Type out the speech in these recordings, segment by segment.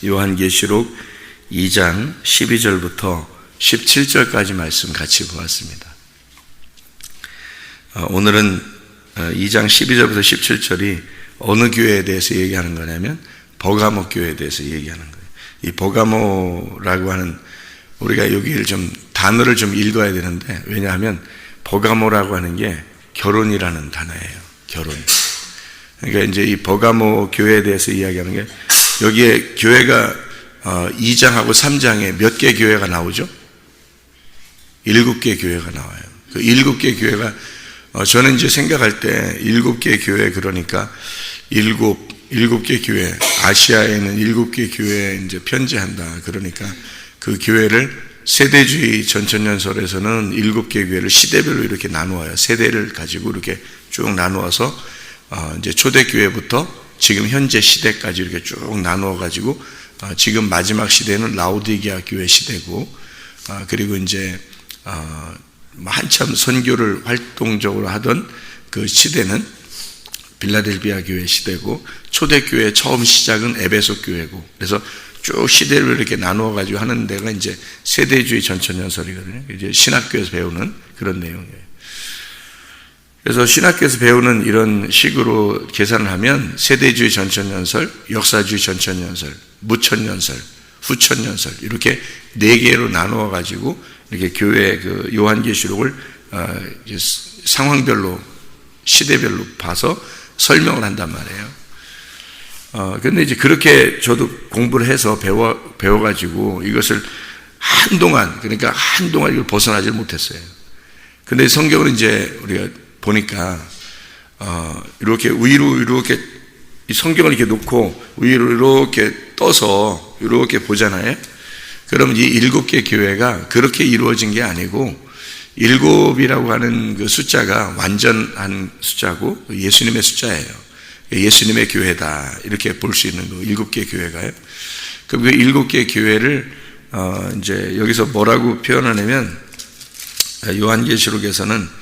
요한계시록 2장 12절부터 17절까지 말씀 같이 보았습니다. 오늘은 2장 12절부터 17절이 어느 교회에 대해서 얘기하는 거냐면 버가모 교회에 대해서 얘기하는 거예요. 이 버가모라고 하는, 우리가 여기를 좀 단어를 좀 읽어야 되는데, 왜냐하면 버가모라고 하는 게 결혼이라는 단어예요. 결혼. 그러니까 이제 이 버가모 교회에 대해서 이야기하는 게, 여기에 교회가 2장하고 3장에 몇 개 교회가 나오죠? 7개 교회가 나와요. 그 7개 교회가, 저는 이제 생각할 때 7개 교회, 그러니까 7개 교회, 아시아에 있는 7개 교회에 이제 편지한다. 그러니까 그 교회를 세대주의 전천년설에서는 7개 교회를 시대별로 이렇게 나누어요. 세대를 가지고 이렇게 쭉 나누어서 이제 초대교회부터 지금 현재 시대까지 이렇게 쭉 나누어 가지고 지금 마지막 시대는 라오디게아 교회 시대고, 그리고 이제 한참 선교를 활동적으로 하던 그 시대는 빌라델비아 교회 시대고, 초대교회 처음 시작은 에베소 교회고, 그래서 쭉 시대를 이렇게 나누어 가지고 하는 데가 이제 세대주의 전천년설이거든요. 이제 신학교에서 배우는 그런 내용이에요. 그래서 신학교에서 배우는 이런 식으로 계산을 하면 세대주의 전천년설, 역사주의 전천년설, 무천년설, 후천년설, 이렇게 4개로 나누어 가지고 이렇게 교회 그 요한계시록을 상황별로, 시대별로 봐서 설명을 한단 말이에요. 근데 이제 그렇게 저도 공부를 해서 배워가지고 이것을 한동안 이걸 벗어나질 못했어요. 근데 성경을 이제 우리가 보니까, 이렇게 위로 이렇게 이 성경을 이렇게 놓고 위로 이렇게 떠서 이렇게 보잖아요. 그러면 이 7개 교회가 그렇게 이루어진 게 아니고, 7이라고 하는 그 숫자가 완전한 숫자고 예수님의 숫자예요. 예수님의 교회다, 이렇게 볼 수 있는 거, 7개 교회가요. 그럼 그 7개 교회를 이제 여기서 뭐라고 표현하냐면, 요한계시록에서는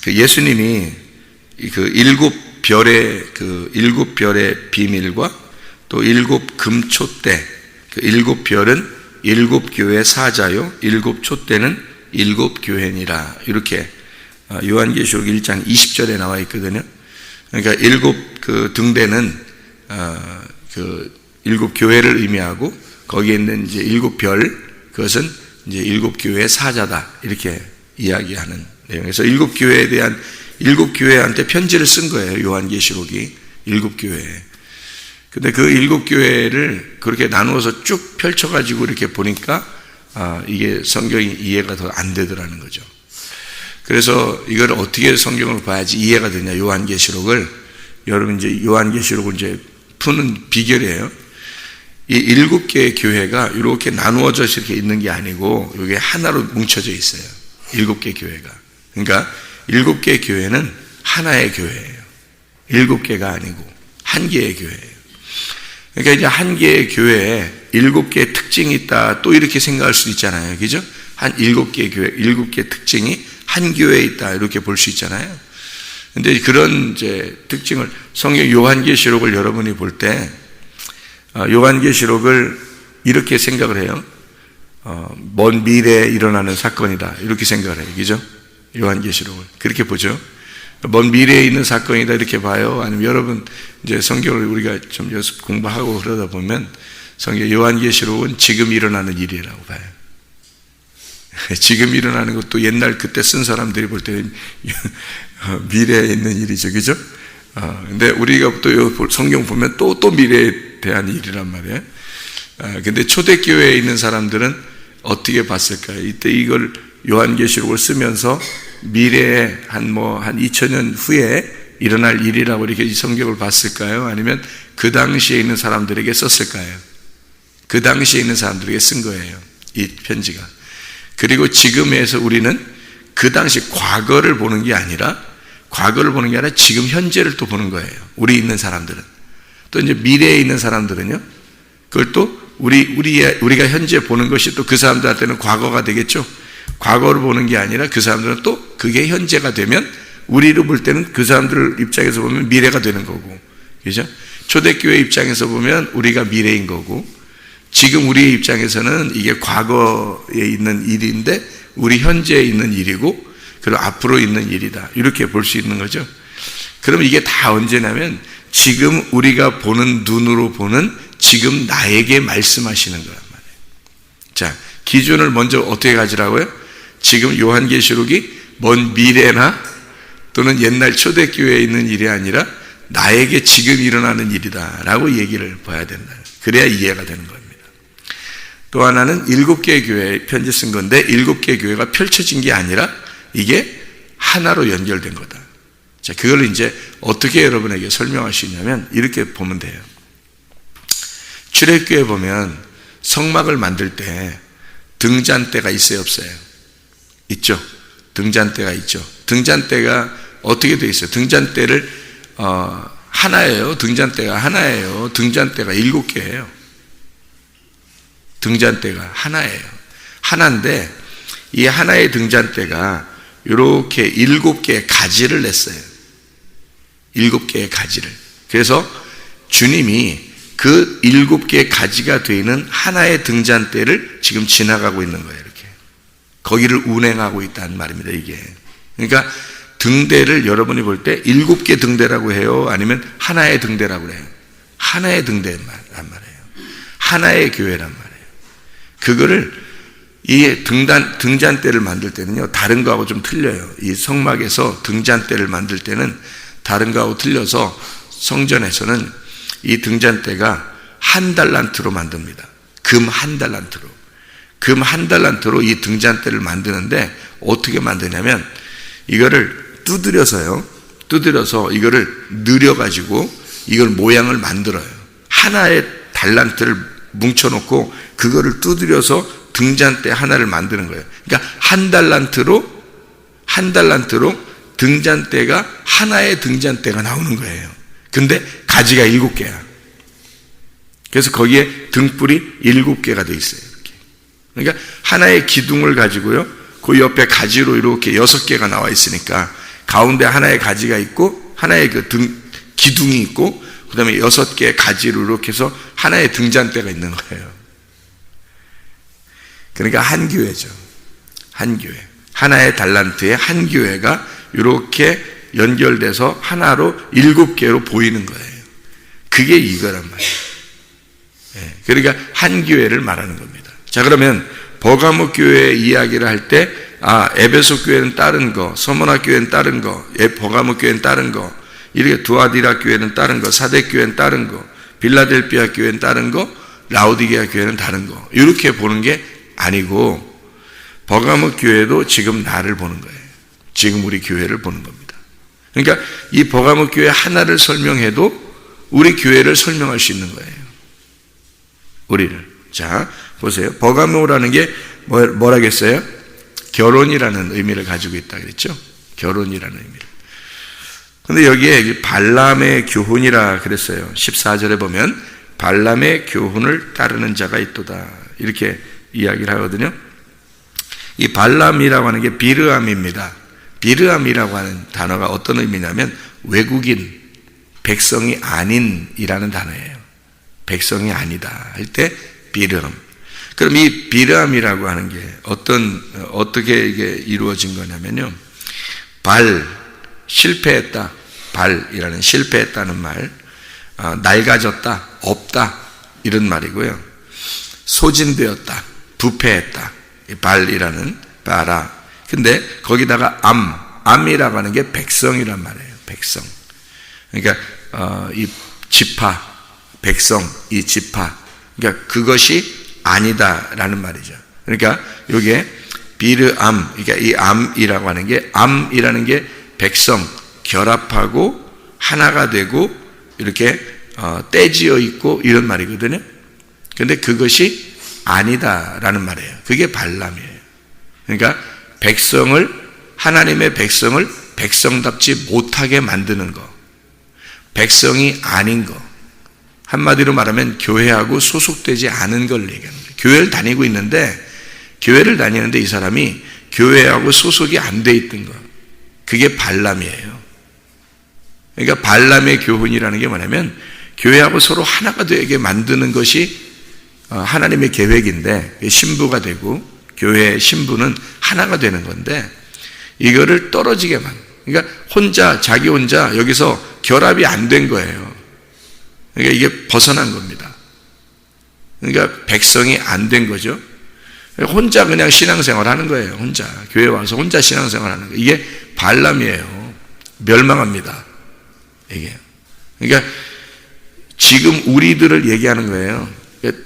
그 예수님이 그 7별의 비밀과 또 7금촛대, 그 7별은 7교회 사자요, 7촛대는 7교회니라, 이렇게 요한계시록 1장 20절에 나와 있거든요. 그러니까 7 등대는 그 7교회를 의미하고, 거기에 있는 이제 7별, 그것은 이제 7교회의 사자다, 이렇게 이야기하는 내용에서 7교회에 대한, 7교회한테 편지를 쓴 거예요. 요한계시록이 7교회에. 근데 그 7교회를 그렇게 나누어서 쭉 펼쳐가지고 이렇게 보니까 이게 성경이 이해가 더 안 되더라는 거죠. 그래서 이걸 어떻게 성경을 봐야지 이해가 되냐, 요한계시록을. 여러분 이제 요한계시록을 이제 푸는 비결이에요. 이 7개의 교회가 이렇게 나누어져서 이렇게 있는 게 아니고, 이게 하나로 뭉쳐져 있어요. 7개 교회가. 그러니까 7개 교회는 하나의 교회예요. 7개가 아니고 한 개의 교회예요. 그러니까 이제 한 개의 교회에 7개의 특징이 있다, 또 이렇게 생각할 수도 있잖아요. 그죠? 한 7개의 교회, 7개의 특징이 한 교회에 있다, 이렇게 볼 수 있잖아요. 근데 그런 이제 특징을 성경 요한계시록을 여러분이 볼 때, 요한계시록을 이렇게 생각을 해요. 먼 미래에 일어나는 사건이다, 이렇게 생각을 해요. 그죠? 요한계시록을 그렇게 보죠. 먼 미래에 있는 사건이다, 이렇게 봐요? 아니면 여러분 이제 성경을 우리가 좀 연습 공부하고 그러다 보면 성경 요한계시록은 지금 일어나는 일이라고 봐요. 지금 일어나는 것도 옛날 그때 쓴 사람들이 볼 때는 미래에 있는 일이죠. 그죠? 근데 우리가 또 성경 보면 또 미래에 대한 일이란 말이에요. 근데 초대교회에 있는 사람들은 어떻게 봤을까요? 이때 이걸 요한계시록을 쓰면서 미래에 한 2000년 후에 일어날 일이라고 이렇게 이 성경을 봤을까요? 아니면 그 당시에 있는 사람들에게 썼을까요? 그 당시에 있는 사람들에게 쓴 거예요, 이 편지가. 그리고 지금에서 우리는 그 당시 과거를 보는 게 아니라 지금 현재를 또 보는 거예요. 우리 있는 사람들은. 또 이제 미래에 있는 사람들은요, 그걸 또 우리가 현재 보는 것이 또 그 사람들한테는 과거가 되겠죠. 과거를 보는 게 아니라 그 사람들은 또 그게 현재가 되면, 우리로 볼 때는 그 사람들 입장에서 보면 미래가 되는 거고, 그죠? 초대교회 입장에서 보면 우리가 미래인 거고, 지금 우리의 입장에서는 이게 과거에 있는 일인데 우리 현재에 있는 일이고, 그리고 앞으로 있는 일이다, 이렇게 볼 수 있는 거죠. 그럼 이게 다 언제냐면 지금 우리가 보는 눈으로 보는 지금 나에게 말씀하시는 거란 말이에요. 자, 기준을 먼저 어떻게 가지라고요? 지금 요한계시록이 먼 미래나 또는 옛날 초대교회에 있는 일이 아니라 나에게 지금 일어나는 일이다 라고 얘기를 봐야 된다. 그래야 이해가 되는 겁니다. 또 하나는 7개의 교회에 편지 쓴 건데 7개의 교회가 펼쳐진 게 아니라 이게 하나로 연결된 거다. 자, 그걸 이제 어떻게 여러분에게 설명할 수 있냐면 이렇게 보면 돼요. 출애굽기에 보면 성막을 만들 때 등잔대가 있어요, 없어요? 있죠. 등잔대가 있죠. 등잔대가 어떻게 되어 있어요? 등잔대를 하나예요. 등잔대가 하나예요. 등잔대가 7개예요. 등잔대가 하나예요. 하나인데 이 하나의 등잔대가 이렇게 7개의 가지를 냈어요. 7개의 가지를. 그래서 주님이 그 7개의 가지가 되는 하나의 등잔대를 지금 지나가고 있는 거예요. 이렇게 거기를 운행하고 있다는 말입니다. 이게 그러니까 등대를 여러분이 볼 때 7개 등대라고 해요? 아니면 하나의 등대라고 해요? 하나의 등대란 말이에요. 하나의 교회란 말이에요. 그거를 이 등잔대를 만들 때는요, 다른 거하고 좀 틀려요. 이 성막에서 등잔대를 만들 때는 다른 거하고 틀려서 성전에서는 이 등잔대가 1달란트로 만듭니다. 금 1달란트로. 금 1달란트로 이 등잔대를 만드는데 어떻게 만드냐면 이거를 두드려서 이거를 늘여가지고 이걸 모양을 만들어요. 하나의 달란트를 뭉쳐놓고 그거를 두드려서 등잔대 하나를 만드는 거예요. 그러니까 1달란트로 등잔대가 하나의 등잔대가 나오는 거예요. 근데 가지가 7개야. 그래서 거기에 등불이 7개가 돼 있어요. 이렇게. 그러니까 하나의 기둥을 가지고요, 그 옆에 가지로 이렇게 6개가 나와 있으니까 가운데 하나의 가지가 있고 하나의 그 기둥이 있고 그 다음에 6개의 가지로 이렇게 해서 하나의 등잔대가 있는 거예요. 그러니까 한 교회죠. 한 교회. 하나의 달란트에 한 교회가 이렇게 연결돼서 하나로 7개로 보이는 거예요. 그게 이거란 말이에요. 그러니까 한 교회를 말하는 겁니다. 자, 그러면 버가모 교회 이야기를 할 때 에베소 교회는 다른 거, 서머나 교회는 다른 거, 버가모 교회는 다른 거, 이렇게 두아디라 교회는 다른 거, 사대 교회는 다른 거, 빌라델피아 교회는 다른 거, 라오디게아 교회는 다른 거, 이렇게 보는 게 아니고 버가모 교회도 지금 나를 보는 거예요. 지금 우리 교회를 보는 겁니다. 그러니까 이 버가모 교회 하나를 설명해도 우리 교회를 설명할 수 있는 거예요. 우리를. 자, 보세요. 버가모라는 게 뭐라겠어요? 결혼이라는 의미를 가지고 있다 그랬죠? 결혼이라는 의미를. 근데 여기에 발람의 교훈이라 그랬어요. 14절에 보면 발람의 교훈을 따르는 자가 있도다, 이렇게 이야기를 하거든요. 이 발람이라고 하는 게 비르암입니다. 비르암이라고 하는 단어가 어떤 의미냐면 외국인, 백성이 아닌이라는 단어예요. 백성이 아니다 할 때 비르암. 그럼 이 비르암이라고 하는 게 어떻게 이게 이루어진 거냐면요, 실패했다, 발이라는 실패했다는 말, 낡아졌다, 없다, 이런 말이고요. 소진되었다, 부패했다, 발이라는 바라. 근데 거기다가 암이라고 하는 게 백성이란 말이에요. 백성. 그러니까 이 지파, 백성, 이 지파. 그러니까 그것이 아니다라는 말이죠. 그러니까 이게 비르암, 그러니까 이 암이라고 하는 게, 암이라는 게 백성, 결합하고 하나가 되고 이렇게 떼지어 있고 이런 말이거든요. 근데 그것이 아니다라는 말이에요. 그게 발람이에요. 그러니까 하나님의 백성을 백성답지 못하게 만드는 거, 백성이 아닌 거, 한마디로 말하면 교회하고 소속되지 않은 걸 얘기하는 거예요. 교회를 다니는데 이 사람이 교회하고 소속이 안 돼 있던 거, 그게 발람이에요. 그러니까 발람의 교훈이라는 게 뭐냐면 교회하고 서로 하나가 되게 만드는 것이 하나님의 계획인데, 신부가 되고 교회의 신부는 하나가 되는 건데, 이거를 떨어지게 그러니까 자기 혼자 여기서 결합이 안 된 거예요. 그러니까 이게 벗어난 겁니다. 그러니까 백성이 안 된 거죠. 혼자 그냥 신앙생활 하는 거예요. 혼자 교회 와서 혼자 신앙생활 하는 거예요. 이게 발람이에요. 멸망합니다. 이게. 그러니까 지금 우리들을 얘기하는 거예요.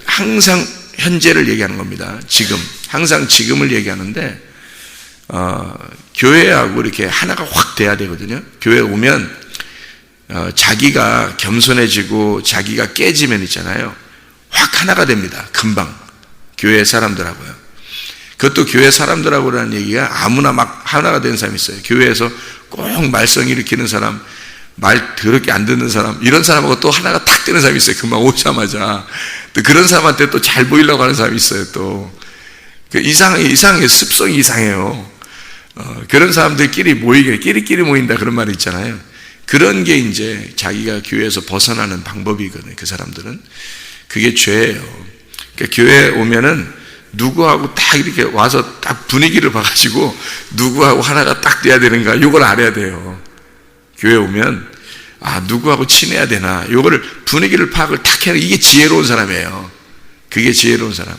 항상 현재를 얘기하는 겁니다. 지금 항상 지금을 얘기하는데, 교회하고 이렇게 하나가 확 돼야 되거든요. 교회 오면 자기가 겸손해지고 자기가 깨지면 있잖아요, 확 하나가 됩니다. 금방 교회 사람들하고요. 그것도 교회 사람들하고라는 얘기가 아무나 막 하나가 된 사람이 있어요. 교회에서 꼭 말썽 일으키는 사람, 말 더럽게 안 듣는 사람, 이런 사람하고 또 하나가 탁 되는 사람이 있어요. 금방 오자마자. 또 그런 사람한테 또 잘 보이려고 하는 사람이 있어요. 또 이상해, 습성이 이상해요. 그런 사람들끼리 모이게, 끼리끼리 모인다, 그런 말이 있잖아요. 그런 게 이제 자기가 교회에서 벗어나는 방법이거든요. 그 사람들은. 그게 죄예요. 그러니까 교회에 오면은 누구하고 딱 이렇게 와서 딱 분위기를 봐가지고 누구하고 하나가 딱 돼야 되는가, 이걸 알아야 돼요. 교회 오면 누구하고 친해야 되나, 요거를 분위기를 파악을 탁 해야, 이게 지혜로운 사람이에요. 그게 지혜로운 사람.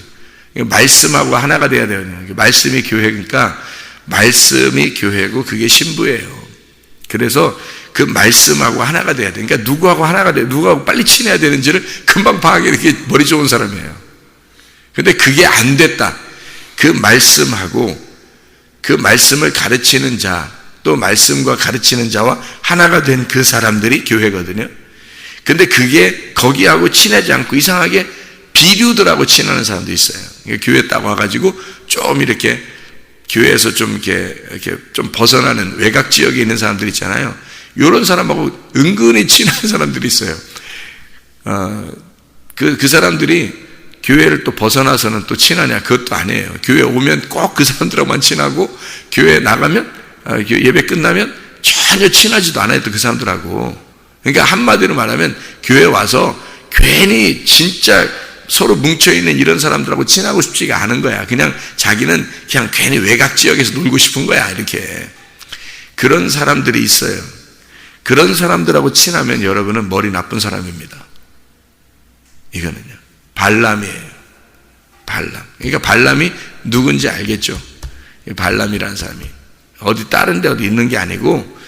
말씀하고 하나가 돼야 돼요. 말씀이 교회니까 말씀이 교회고 그게 신부예요. 그래서 그 말씀하고 하나가 돼야 돼. 그러니까 누구하고 하나가 돼, 누구하고 빨리 친해야 되는지를 금방 파악해. 이렇게 머리 좋은 사람이에요. 근데 그게 안 됐다. 그 말씀하고 그 말씀을 가르치는 자, 또 말씀과 가르치는 자와 하나가 된 그 사람들이 교회거든요. 근데 그게 거기하고 친하지 않고 이상하게 비류들하고 친하는 사람도 있어요. 그러니까 교회 딱 와가지고 좀 이렇게 교회에서 좀 이렇게 좀 벗어나는 외곽 지역에 있는 사람들 있잖아요. 이런 사람하고 은근히 친한 사람들이 있어요. 그 사람들이 교회를 또 벗어나서는 또 친하냐? 그것도 아니에요. 교회 오면 꼭 그 사람들하고만 친하고, 교회 나가면 예배 끝나면 전혀 친하지도 않아요. 또 그 사람들하고. 그러니까 한마디로 말하면 교회 와서 괜히 진짜 서로 뭉쳐있는 이런 사람들하고 친하고 싶지가 않은 거야. 그냥 자기는 그냥 괜히 외곽 지역에서 놀고 싶은 거야. 이렇게. 그런 사람들이 있어요. 그런 사람들하고 친하면 여러분은 머리 나쁜 사람입니다. 이거는요, 발람이에요. 발람. 그러니까 발람이 누군지 알겠죠? 발람이라는 사람이 어디 다른 데 어디 있는 게 아니고,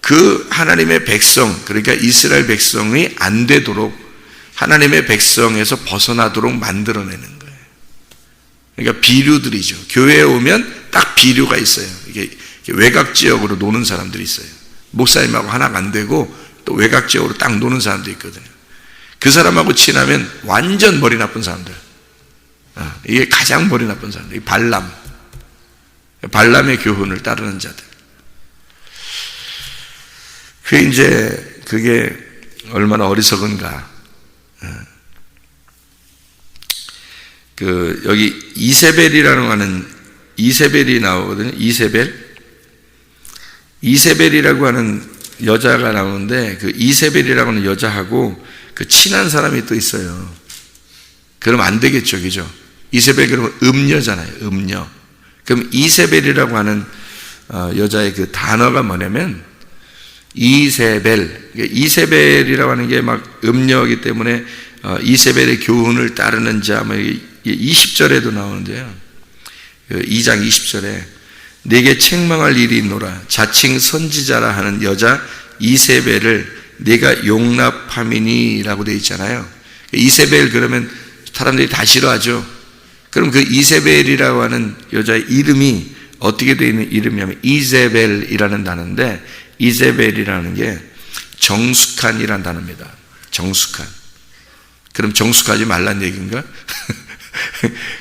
그 하나님의 백성, 그러니까 이스라엘 백성이 안 되도록 하나님의 백성에서 벗어나도록 만들어내는 거예요. 그러니까 비류들이죠. 교회에 오면 딱 비류가 있어요. 이게 외곽 지역으로 노는 사람들이 있어요. 목사님하고 하나가 안 되고 또 외곽 지역으로 딱 노는 사람도 있거든요. 그 사람하고 친하면 완전 머리 나쁜 사람들. 이게 가장 머리 나쁜 사람들. 발람의 교훈을 따르는 자들. 그게 얼마나 어리석은가. 여기 이세벨이라고 하는, 이세벨이 나오거든요. 이세벨이라고 하는 여자가 나오는데, 그 이세벨이라고 하는 여자하고 그 친한 사람이 또 있어요. 그럼 안 되겠죠, 그죠? 이세벨 그러면 음녀잖아요, 음녀. 그럼 이세벨이라고 하는 여자의 그 단어가 뭐냐면, 이세벨이라고 하는 게 막 음녀이기 때문에 이세벨의 교훈을 따르는 자, 20절에도 나오는데요. 2장 20절에 내게 책망할 일이 있노라. 자칭 선지자라 하는 여자 이세벨을 내가 용납함이니라고 되어 있잖아요. 이세벨 그러면 사람들이 다 싫어하죠. 그럼 그 이세벨이라고 하는 여자의 이름이 어떻게 되어 있는 이름이냐면 이세벨이라는 단어인데, 이세벨이라는 게 정숙한이라는 단어입니다. 정숙한. 그럼 정숙하지 말란 얘기인가?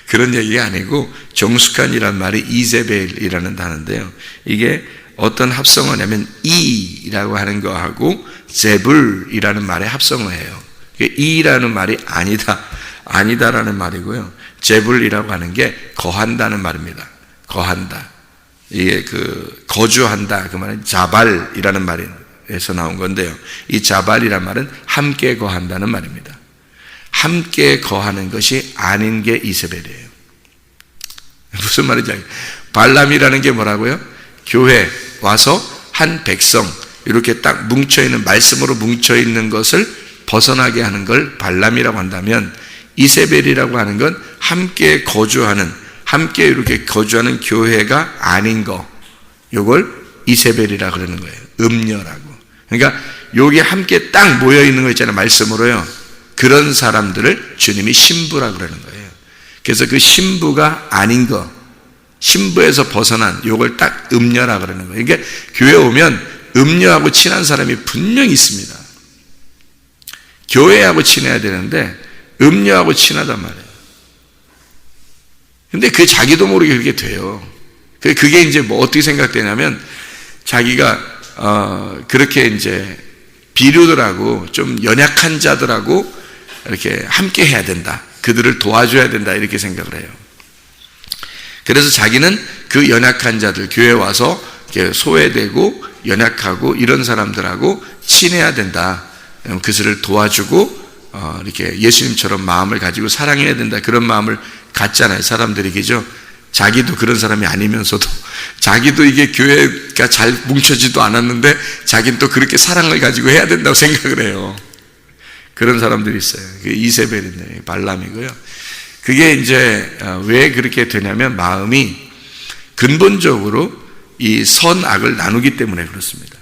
그런 얘기가 아니고, 정숙한이란 말이 이세벨이라는 단어인데요. 이게 어떤 합성어냐면 이라고 하는 거하고 제불이라는 말의 합성어예요. 이라는 말이 아니다라는 말이고요. 제불이라고 하는 게 거한다는 말입니다. 거한다. 이게 거주한다, 그 말은 자발이라는 말이 말에서 나온 건데요. 이 자발이란 말은 함께 거한다는 말입니다. 함께 거하는 것이 아닌 게 이세벨이에요. 무슨 말인지 알겠어요? 발람이라는 게 뭐라고요? 교회 와서 한 백성 이렇게 딱 뭉쳐있는, 말씀으로 뭉쳐있는 것을 벗어나게 하는 걸 발람이라고 한다면, 이세벨이라고 하는 건 함께 거주하는, 함께 이렇게 거주하는 교회가 아닌 거, 요걸 이세벨이라고 그러는 거예요. 음녀라고. 그러니까 여기 함께 딱 모여있는 거 있잖아요, 말씀으로요. 그런 사람들을 주님이 신부라고 그러는 거예요. 그래서 그 신부가 아닌 거, 신부에서 벗어난 요걸 딱 음녀라고 그러는 거예요. 그러니까 교회 오면 음녀하고 친한 사람이 분명히 있습니다. 교회하고 친해야 되는데 음녀하고 친하단 말이에요. 근데 그 자기도 모르게 그렇게 돼요. 그게 이제 뭐 어떻게 생각되냐면, 자기가 그렇게 이제 비류들하고 좀 연약한 자들하고 이렇게 함께 해야 된다, 그들을 도와줘야 된다, 이렇게 생각을 해요. 그래서 자기는 그 연약한 자들, 교회에 와서 이렇게 소외되고 연약하고 이런 사람들하고 친해야 된다, 그들을 도와주고 이렇게 예수님처럼 마음을 가지고 사랑해야 된다, 그런 마음을 갖잖아요, 사람들이. 그죠? 자기도 그런 사람이 아니면서도, 자기도 이게 교회가 잘 뭉쳐지도 않았는데 자기는 또 그렇게 사랑을 가지고 해야 된다고 생각을 해요. 그런 사람들이 있어요. 그게 이세벨인데, 발람이고요. 그게 이제 왜 그렇게 되냐면, 마음이 근본적으로 이 선악을 나누기 때문에 그렇습니다.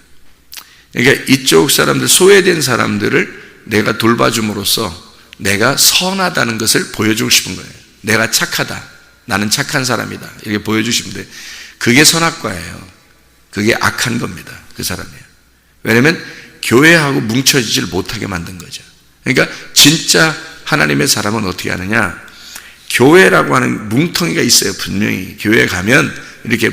그러니까 이쪽 사람들, 소외된 사람들을 내가 돌봐줌으로써 내가 선하다는 것을 보여주고 싶은 거예요. 내가 착하다, 나는 착한 사람이다, 이렇게 보여주시면 그게 선악과예요. 그게 악한 겁니다, 그 사람이에요. 왜냐하면 교회하고 뭉쳐지질 못하게 만든 거죠. 그러니까 진짜 하나님의 사람은 어떻게 하느냐, 교회라고 하는 뭉텅이가 있어요. 분명히 교회에 가면 이렇게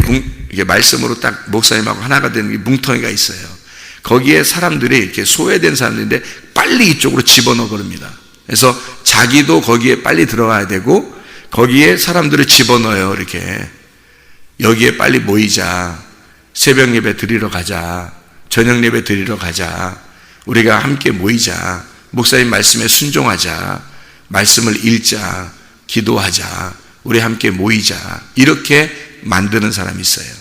말씀으로 딱 목사님하고 하나가 되는 뭉텅이가 있어요. 거기에 사람들이 이렇게 소외된 사람들인데 빨리 이쪽으로 집어넣어 버립니다. 그래서 자기도 거기에 빨리 들어가야 되고, 거기에 사람들을 집어넣어요. 이렇게 여기에 빨리 모이자, 새벽 예배 드리러 가자, 저녁 예배 드리러 가자, 우리가 함께 모이자, 목사님 말씀에 순종하자, 말씀을 읽자, 기도하자, 우리 함께 모이자, 이렇게 만드는 사람이 있어요.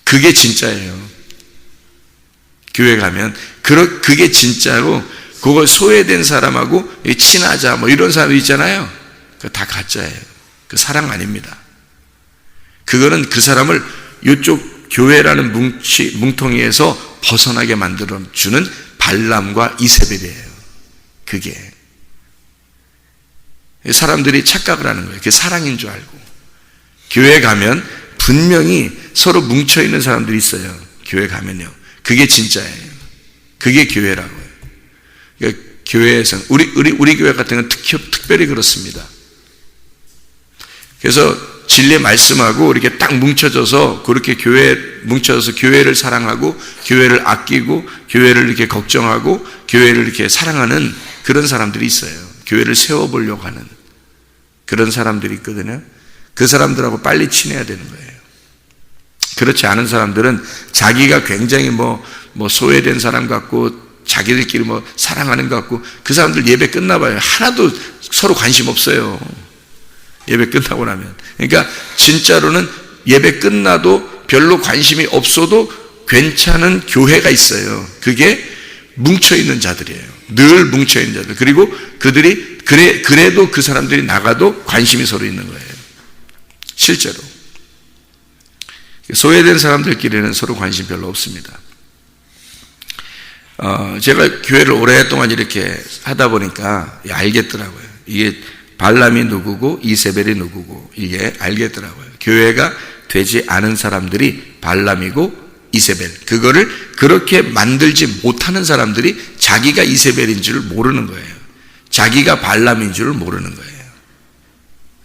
그게 진짜예요. 교회 가면 그게 진짜로, 그걸 소외된 사람하고 친하자, 뭐 이런 사람이 있잖아요. 그거 다 가짜예요. 그 사랑 아닙니다. 그거는 그 사람을 이쪽 교회라는 뭉텅이에서 벗어나게 만들어주는 발람과 이세벨이에요. 그게 사람들이 착각을 하는 거예요. 그게 사랑인 줄 알고. 교회 가면 분명히 서로 뭉쳐있는 사람들이 있어요. 교회 가면요. 그게 진짜예요. 그게 교회라고요. 그러니까 교회에서 우리 교회 같은 건 특별히 그렇습니다. 그래서 진리의 말씀하고 이렇게 딱 뭉쳐져서, 그렇게 뭉쳐져서 교회를 사랑하고, 교회를 아끼고, 교회를 이렇게 걱정하고, 교회를 이렇게 사랑하는 그런 사람들이 있어요. 교회를 세워보려고 하는 그런 사람들이 있거든요. 그 사람들하고 빨리 친해야 되는 거예요. 그렇지 않은 사람들은 자기가 굉장히 뭐 소외된 사람 같고, 자기들끼리 뭐 사랑하는 것 같고, 그 사람들 예배 끝나봐요. 하나도 서로 관심 없어요. 예배 끝나고 나면. 그러니까 진짜로는 예배 끝나도 별로 관심이 없어도 괜찮은 교회가 있어요. 그게 뭉쳐있는 자들이에요. 늘 뭉쳐있는 자들. 그리고 그들이 그래도 그 사람들이 나가도 관심이 서로 있는 거예요. 실제로. 소외된 사람들끼리는 서로 관심 별로 없습니다. 제가 교회를 오랫동안 이렇게 하다 보니까 알겠더라고요. 이게 발람이 누구고 이세벨이 누구고 이게 알겠더라고요. 교회가 되지 않은 사람들이 발람이고 이세벨, 그거를 그렇게 만들지 못하는 사람들이 자기가 이세벨인 줄을 모르는 거예요. 자기가 발람인 줄을 모르는 거예요.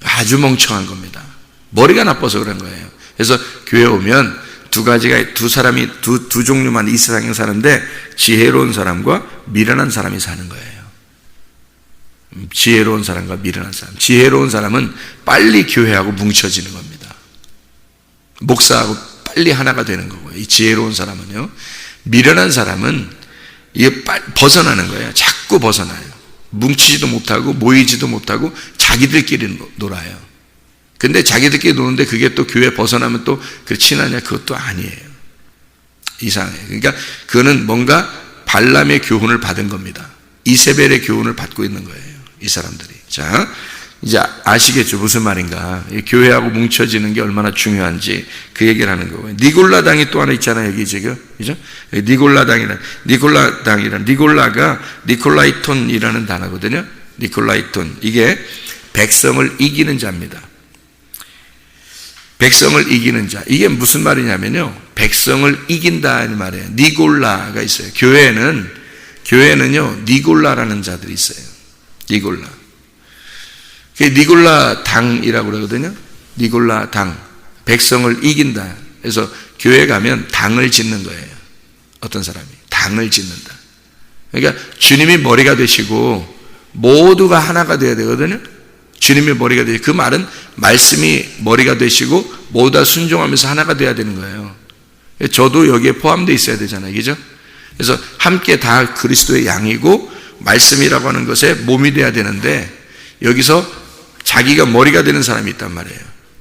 아주 멍청한 겁니다. 머리가 나빠서 그런 거예요. 그래서 교회 오면 두 사람이 두 종류만 이 세상에 사는데, 지혜로운 사람과 미련한 사람이 사는 거예요. 지혜로운 사람과 미련한 사람. 지혜로운 사람은 빨리 교회하고 뭉쳐지는 겁니다. 목사하고 빨리 하나가 되는 거고요. 이 지혜로운 사람은요, 미련한 사람은 이게 벗어나는 거예요. 자꾸 벗어나요. 뭉치지도 못하고 모이지도 못하고 자기들끼리 놀아요. 근데 자기들끼리 노는데 그게 또 교회 벗어나면 또 그 친하냐? 그것도 아니에요. 이상해요. 그러니까 그거는 뭔가 발람의 교훈을 받은 겁니다. 이세벨의 교훈을 받고 있는 거예요. 이 사람들이. 자, 이제 아시겠죠? 무슨 말인가. 교회하고 뭉쳐지는 게 얼마나 중요한지 그 얘기를 하는 거고요. 니골라당이 또 하나 있잖아요. 여기 지금. 그죠? 니골라가 니콜라이톤이라는 단어거든요. 니콜라이톤. 이게 백성을 이기는 자입니다. 백성을 이기는 자. 이게 무슨 말이냐면요. 백성을 이긴다 이 말이에요. 니골라가 있어요. 교회는요. 니골라라는 자들이 있어요. 니골라. 니골라 당이라고 그러거든요. 니골라 당. 백성을 이긴다. 그래서 교회 가면 당을 짓는 거예요. 어떤 사람이. 당을 짓는다. 그러니까 주님이 머리가 되시고 모두가 하나가 되어야 되거든요. 주님이 머리가 되시고 그 말은 말씀이 머리가 되시고 모두 다 순종하면서 하나가 되어야 되는 거예요. 저도 여기에 포함되어 있어야 되잖아요. 그죠? 그래서 함께 다 그리스도의 양이고 말씀이라고 하는 것에 몸이 돼야 되는데 여기서 자기가 머리가 되는 사람이 있단 말이에요.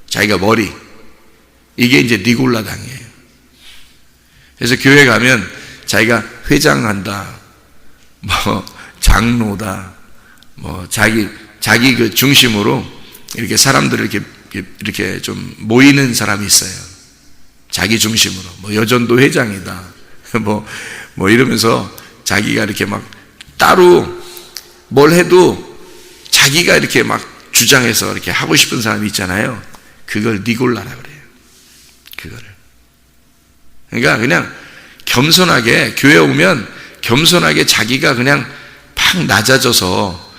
자기가 머리. 이게 이제 니골라 당이에요. 그래서 교회 가면 자기가 회장한다, 뭐 장로다, 뭐 자기 그 중심으로 이렇게 사람들을 이렇게 좀 모이는 사람이 있어요. 자기 중심으로. 뭐 여전도 회장이다. 뭐 이러면서 자기가 이렇게 막 따로 뭘 해도 자기가 이렇게 막 주장해서 이렇게 하고 싶은 사람이 있잖아요. 그걸 니골라라 그래요. 그거를. 그러니까 그냥 겸손하게 교회 오면 겸손하게 자기가 그냥 팍 낮아져서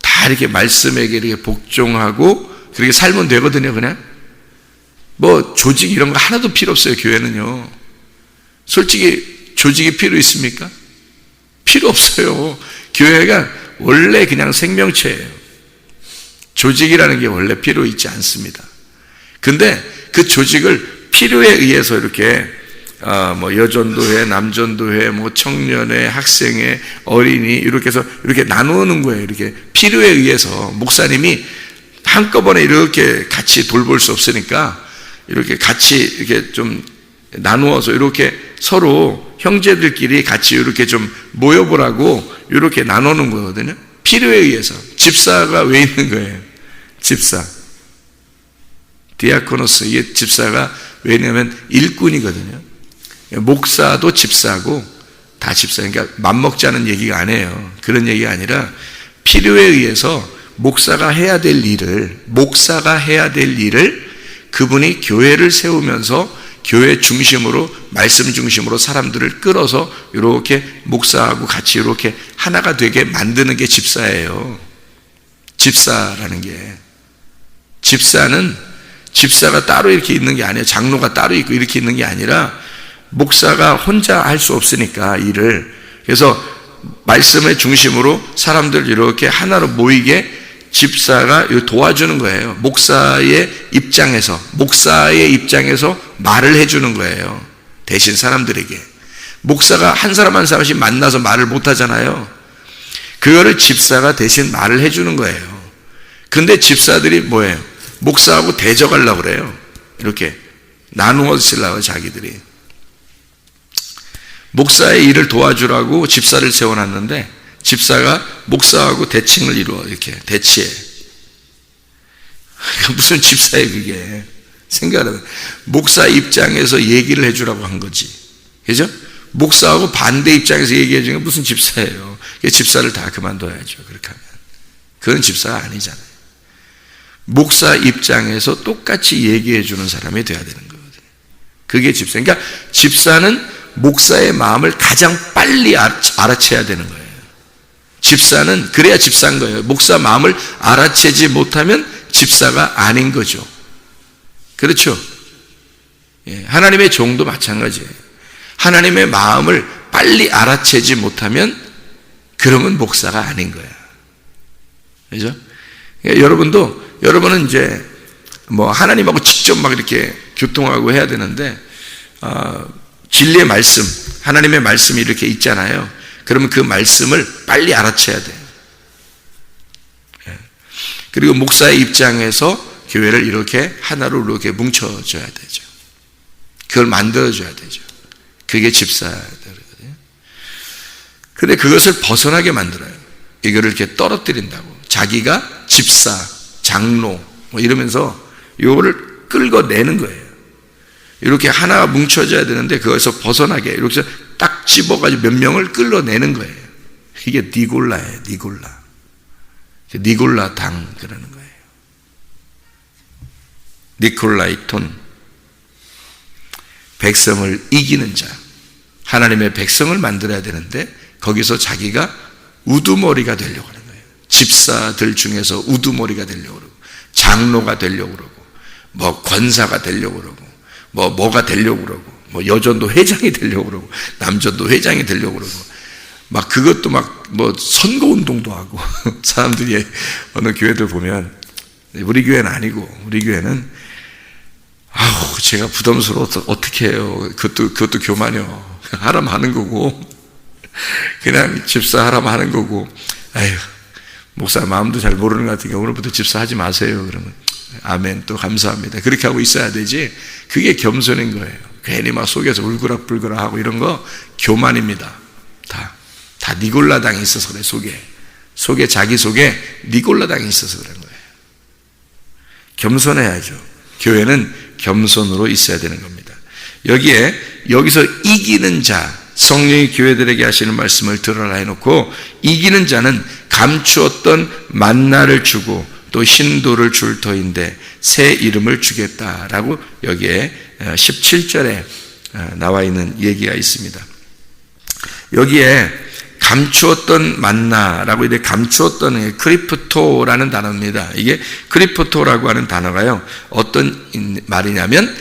다 이렇게 말씀에게 이렇게 복종하고 그렇게 살면 되거든요. 그냥 뭐 조직 이런 거 하나도 필요 없어요. 교회는요. 솔직히 조직이 필요 있습니까? 필요 없어요. 교회가 원래 그냥 생명체예요. 조직이라는 게 원래 필요 있지 않습니다. 근데 그 조직을 필요에 의해서 이렇게 뭐 여전도회, 남전도회, 뭐 청년회, 학생회, 어린이 이렇게 해서 이렇게 나누는 거예요. 이렇게 필요에 의해서 목사님이 한꺼번에 이렇게 같이 돌볼 수 없으니까 이렇게 같이 이렇게 좀 나누어서 이렇게 서로 형제들끼리 같이 이렇게 좀 모여보라고 이렇게 나누는 거거든요. 필요에 의해서. 집사가 왜 있는 거예요? 집사. 디아코노스. 이게 집사가 왜냐면 일꾼이거든요. 목사도 집사고 다 집사. 그러니까 맘먹자는 얘기가 아니에요. 그런 얘기가 아니라 필요에 의해서 목사가 해야 될 일을 그분이 교회를 세우면서 교회 중심으로 말씀 중심으로 사람들을 끌어서 이렇게 목사하고 같이 이렇게 하나가 되게 만드는 게 집사예요. 집사라는 게. 집사가 따로 이렇게 있는 게 아니에요. 장로가 따로 있고 이렇게 있는 게 아니라 목사가 혼자 할 수 없으니까 일을. 그래서 말씀의 중심으로 사람들 이렇게 하나로 모이게 집사가 도와주는 거예요. 목사의 입장에서 말을 해주는 거예요. 대신 사람들에게. 목사가 한 사람 한 사람씩 만나서 말을 못 하잖아요. 그거를 집사가 대신 말을 해주는 거예요. 근데 집사들이 뭐예요? 목사하고 대적하려고 그래요. 이렇게 나누어 쓰려고 자기들이. 목사의 일을 도와주라고 집사를 세워놨는데 집사가 목사하고 대칭을 이루어 이렇게 대치해. 무슨 집사예요 그게. 생각하면 목사 입장에서 얘기를 해주라고 한 거지. 그죠? 목사하고 반대 입장에서 얘기해 주는 게 무슨 집사예요. 집사를 다 그만둬야죠. 그렇게 하면. 그건 집사가 아니잖아요. 목사 입장에서 똑같이 얘기해 주는 사람이 돼야 되는 거거든요. 그게 집사. 그러니까 집사는 목사의 마음을 가장 빨리 알아채야 되는 거예요. 집사는 그래야 집사인 거예요. 목사 마음을 알아채지 못하면 집사가 아닌 거죠. 그렇죠? 예, 하나님의 종도 마찬가지예요. 하나님의 마음을 빨리 알아채지 못하면 그러면 목사가 아닌 거야. 그죠? 그러니까 여러분은 이제 뭐 하나님하고 직접 막 이렇게 교통하고 해야 되는데 진리의 말씀, 하나님의 말씀이 이렇게 있잖아요. 그러면 그 말씀을 빨리 알아채야 돼요. 그리고 목사의 입장에서 교회를 이렇게 하나로 이렇게 뭉쳐줘야 되죠. 그걸 만들어줘야 되죠. 그게 집사거든요. 근데 그것을 벗어나게 만들어요. 이거를 이렇게 떨어뜨린다고. 자기가 집사, 장로 뭐 이러면서 이거를 끌어내는 거예요. 이렇게 하나가 뭉쳐져야 되는데 그것에서 벗어나게 이렇게 딱 집어가지고 몇 명을 끌어내는 거예요. 이게 니골라예요. 니골라 당 그러는 거예요. 니콜라이톤, 백성을 이기는 자. 하나님의 백성을 만들어야 되는데 거기서 자기가 우두머리가 되려고 하는 거예요. 집사들 중에서 우두머리가 되려고 그러고, 장로가 되려고 그러고, 뭐 권사가 되려고 그러고, 뭐가 되려고 그러고, 뭐 여전도 회장이 되려고 그러고, 남전도 회장이 되려고 그러고, 막 그것도 막 뭐 선거운동도 하고, 사람들이 어느 교회들 보면, 우리 교회는 아니고, 우리 교회는 아우, 제가 부담스러워서 어떻게 해요. 그것도 교만이요. 하라면 하는 거고, 그냥 집사 하라면 하는 거고, 아휴, 목사 마음도 잘 모르는 것 같으니까 오늘부터 집사 하지 마세요. 그러면, 아멘, 또 감사합니다. 그렇게 하고 있어야 되지. 그게 겸손인 거예요. 괜히 막 속에서 울그락불그락 하고 이런 거 교만입니다. 다 니골라당이 있어서 그래, 속에, 자기 속에 니골라당이 있어서 그런 거예요. 겸손해야죠. 교회는 겸손으로 있어야 되는 겁니다. 여기서 이기는 자, 성령이 교회들에게 하시는 말씀을 들어라 해놓고, 이기는 자는 감추었던 만나를 주고 또 신도를 줄 터인데 새 이름을 주겠다라고 여기에 17절에 나와 있는 얘기가 있습니다. 여기에 감추었던 만나라고 이렇게 감추었던 크리프토라는 단어입니다. 이게 크리프토라고 하는 단어가요, 어떤 말이냐면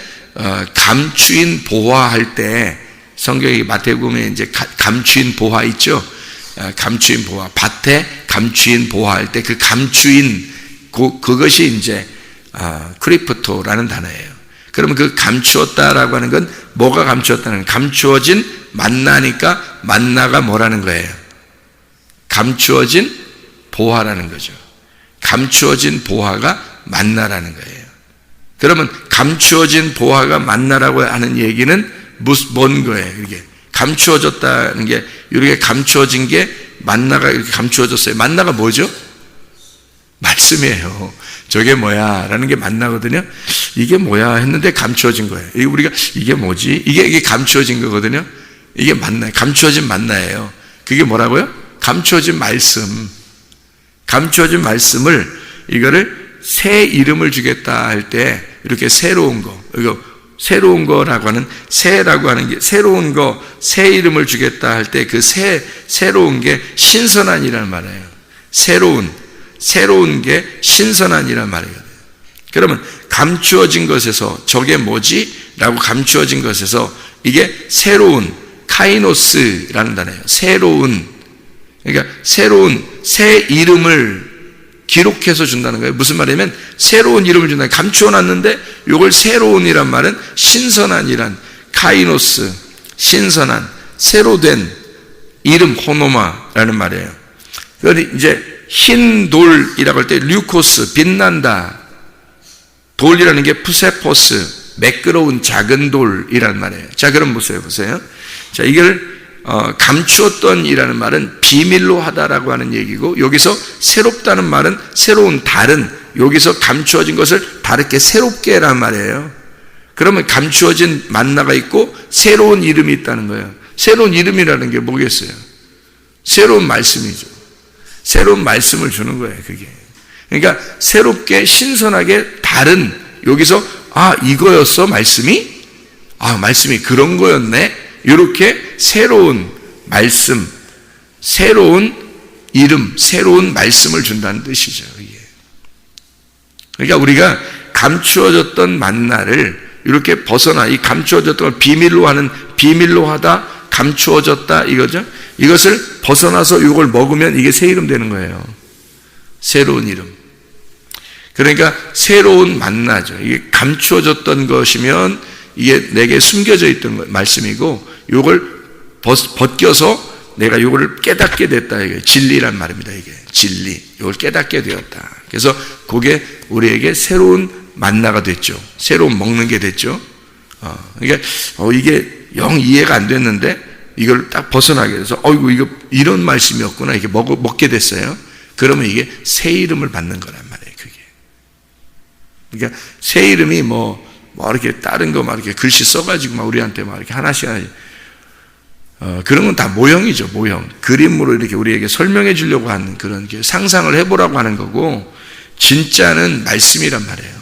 감추인 보화할 때, 성경이 마태복음에 이제 감추인 보화 있죠. 감추인 보화, 밭에 감추인 보화할 때 그 감추인 그것이 이제 크리프토라는 단어예요. 그러면 그 감추었다라고 하는 건 뭐가 감추었다는, 감추어진 만나니까 만나가 뭐라는 거예요? 감추어진 보화라는 거죠. 감추어진 보화가 만나라는 거예요. 그러면 감추어진 보화가 만나라고 하는 얘기는 뭔 거예요? 이게 감추어졌다는 게, 이렇게 감추어진 게 만나가 이렇게 감추어졌어요. 만나가 뭐죠? 말씀이에요. 저게 뭐야? 라는 게 만나거든요. 이게 뭐야? 했는데 감추어진 거예요. 우리가 이게 뭐지? 이게 감추어진 거거든요. 이게 만나, 감추어진 만나예요. 그게 뭐라고요? 감추어진 말씀. 감추어진 말씀을, 이거를 새 이름을 주겠다 할 때, 이렇게 새로운 거, 이거 새로운 거라고 하는, 새라고 하는 게, 새로운 거, 새 이름을 주겠다 할 때 그 새로운 게 신선한이라는 말이에요. 새로운 게 신선한이라는 말이거든요. 그러면 감추어진 것에서 저게 뭐지? 라고 감추어진 것에서 이게 새로운, 카이노스라는 단어예요. 그러니까 새로운 새 이름을 기록해서 준다는 거예요. 무슨 말이냐면 새로운 이름을 준다. 감추어놨는데 이걸 새로운이란 말은 신선한이란, 카이노스, 신선한, 새로 된 이름, 호노마라는 말이에요. 그런데 이제 흰 돌이라고 할 때 류코스, 빛난다. 돌이라는 게 푸세포스, 매끄러운 작은 돌이라는 말이에요. 자, 그럼 보세요. 자, 이걸 감추었던 이라는 말은 비밀로 하다라고 하는 얘기고, 여기서 새롭다는 말은 새로운, 다른, 여기서 감추어진 것을 다르게 새롭게라는 말이에요. 그러면 감추어진 만나가 있고 새로운 이름이 있다는 거예요. 새로운 이름이라는 게 뭐겠어요? 새로운 말씀이죠. 새로운 말씀을 주는 거예요, 그게. 그러니까 새롭게, 신선하게, 다른, 여기서 이거였어, 말씀이? 말씀이 그런 거였네. 이렇게 새로운 말씀, 새로운 이름, 새로운 말씀을 준다는 뜻이죠. 이게. 그러니까 우리가 감추어졌던 만나를 이렇게 벗어나, 이 감추어졌던 걸 비밀로 하다, 감추어졌다, 이거죠. 이것을 벗어나서 이걸 먹으면 이게 새 이름 되는 거예요. 새로운 이름. 그러니까 새로운 만나죠. 이게 감추어졌던 것이면 이게 내게 숨겨져 있던 말씀이고 요걸 벗겨서 내가 요거를 깨닫게 됐다. 이게 진리란 말입니다. 이게 진리. 요걸 깨닫게 되었다. 그래서 그게 우리에게 새로운 만나가 됐죠. 새로운 먹는 게 됐죠. 그러니까 이게 영 이해가 안 됐는데 이걸 딱 벗어나게 돼서 어이구 이거 이런 말씀이었구나. 이게 먹게 됐어요. 그러면 이게 새 이름을 받는 거란 말이에요. 그게. 그러니까 새 이름이 뭐 이렇게 다른 거 막 이렇게 글씨 써가지고 막 우리한테 막 이렇게 하나씩 그런 건 다 모형이죠, 모형. 그림으로 이렇게 우리에게 설명해 주려고 하는 그런 상상을 해보라고 하는 거고, 진짜는 말씀이란 말이에요.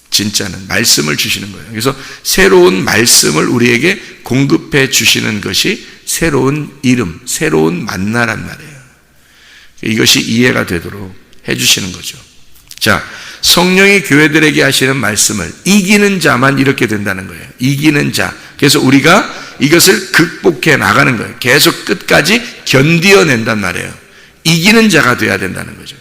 진짜는 말씀을 주시는 거예요. 그래서 새로운 말씀을 우리에게 공급해 주시는 것이 새로운 이름, 새로운 만나란 말이에요. 이것이 이해가 되도록 해 주시는 거죠. 자, 성령이 교회들에게 하시는 말씀을 이기는 자만 이렇게 된다는 거예요. 이기는 자. 그래서 우리가 이것을 극복해 나가는 거예요. 계속 끝까지 견디어낸단 말이에요. 이기는 자가 돼야 된다는 거죠.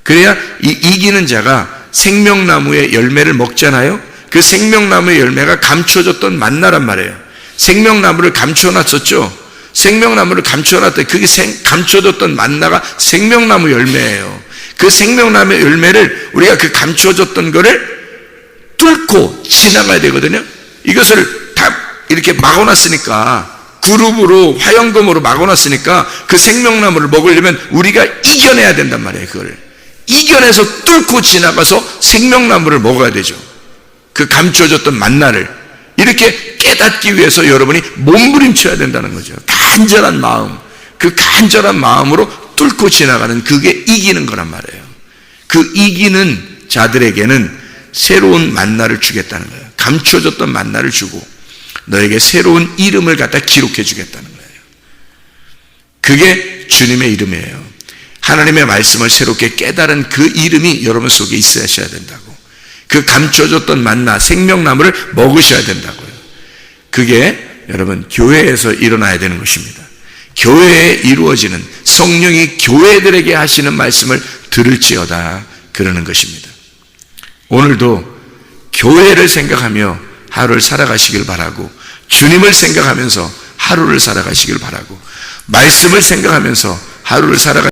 그래야 이 이기는 자가 생명나무의 열매를 먹잖아요. 그 생명나무의 열매가 감춰졌던 만나란 말이에요. 생명나무를 감춰놨었죠. 생명나무를 감춰놨더니 그게 감춰졌던 만나가 생명나무 열매예요. 그 생명나무의 열매를 우리가 그 감춰졌던 거를 뚫고 지나가야 되거든요. 이것을 다 이렇게 막아놨으니까, 그룹으로 화영검으로 막아놨으니까 그 생명나무를 먹으려면 우리가 이겨내야 된단 말이에요. 그걸 이겨내서 뚫고 지나가서 생명나무를 먹어야 되죠. 그 감춰졌던 만나를 이렇게 깨닫기 위해서 여러분이 몸부림쳐야 된다는 거죠. 간절한 마음, 그 간절한 마음으로 뚫고 지나가는, 그게 이기는 거란 말이에요. 그 이기는 자들에게는 새로운 만나를 주겠다는 거예요. 감춰졌던 만나를 주고 너에게 새로운 이름을 갖다 기록해 주겠다는 거예요. 그게 주님의 이름이에요. 하나님의 말씀을 새롭게 깨달은 그 이름이 여러분 속에 있으셔야 된다고. 그 감춰졌던 만나, 생명나무를 먹으셔야 된다고요. 그게 여러분 교회에서 일어나야 되는 것입니다. 교회에 이루어지는, 성령이 교회들에게 하시는 말씀을 들을지어다 그러는 것입니다. 오늘도 교회를 생각하며 하루를 살아가시길 바라고, 주님을 생각하면서 하루를 살아가시길 바라고, 말씀을 생각하면서 하루를 살아가